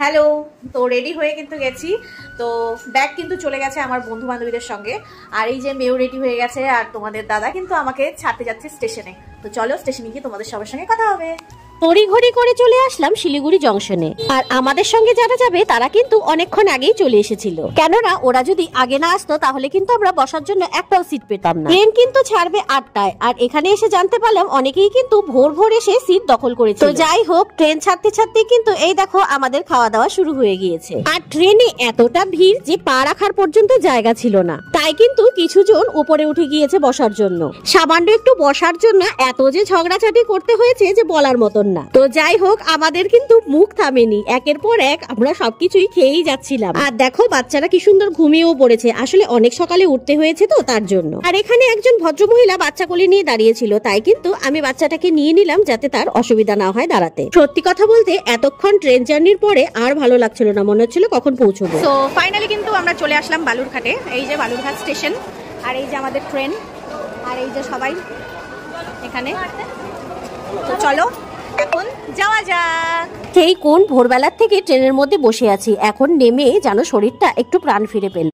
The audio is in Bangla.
হ্যালো। তো রেডি হয়ে কিন্তু গেছি, তো ব্যাগ কিন্তু চলে গেছে আমার বন্ধু বান্ধবীদের সঙ্গে, আর এই যে মেয়েও রেডি হয়ে গেছে, আর তোমাদের দাদা কিন্তু আমাকে ছাড়তে যাচ্ছে স্টেশনে। তো চলো স্টেশনে গিয়ে তোমাদের সবার সঙ্গে কথা হবে। তড়িঘড়ি করে চলে আসলাম শিলিগুড়ি জংশনে, আর আমাদের সঙ্গে যারা যাবে তারা কিন্তু অনেকক্ষণ আগেই চলে এসেছিল, কেননা ওরা যদি আগে না আসতো তাহলে কিন্তু আমরা বসার জন্য একটাও সিট পেতাম না। ট্রেন কিন্তু ছাড়বে 8টায়, আর এখানে এসে জানতে পারলাম অনেকেই কিন্তু ভোর ভোর এসে সিট দখল করেছে। তো যাই হোক, ট্রেন ছাড়তে ছাড়তে কিন্তু এই দেখো আমাদের খাওয়া দাওয়া শুরু হয়ে গিয়েছে, আর ট্রেনে এতটা ভিড় যে পা রাখার পর্যন্ত জায়গা ছিল না, তাই কিন্তু কিছুজন উপরে উঠে গিয়েছে বসার জন্য। সামান্য একটু বসার জন্য এত যে ঝগড়াঝাটি করতে হয়েছে যে বলার মতন না। তো যাই হোক, আমাদের কিন্তু মুখ থামেনি, একের পর এক আমরা সবকিছুই খেয়েই যাচ্ছিলাম। আর দেখো বাচ্চারা কি সুন্দর ঘুমিয়েও পড়েছে, আসলে অনেক সকালে উঠতে হয়েছে তো তার জন্য। আর এখানে একজন ভদ্রমহিলা বাচ্চা কোলে নিয়ে দাঁড়িয়েছিল, তাই কিন্তু আমি বাচ্চাটাকে নিয়ে নিলাম যাতে তার অসুবিধা না হয় দাঁড়াতে। সত্যি কথা বলতে এতক্ষণ ট্রেন জার্নির পরে আর ভালো লাগছিল না, মনে হচ্ছিল কখন পৌঁছবো। তো ফাইনালি কিন্তু আমরা চলে আসলাম বালুরঘাটে। এই যে বালুরঘাট স্টেশন, আর এই যে আমাদের ট্রেন, আর এই যে সবাই এখানে। তো চলো এখন যাওয়া যাক। সেই কোন ভোরবেলার থেকে ট্রেনের মধ্যে বসে আছি, এখন নেমে যেন শরীরটা একটু প্রাণ ফিরে পেল।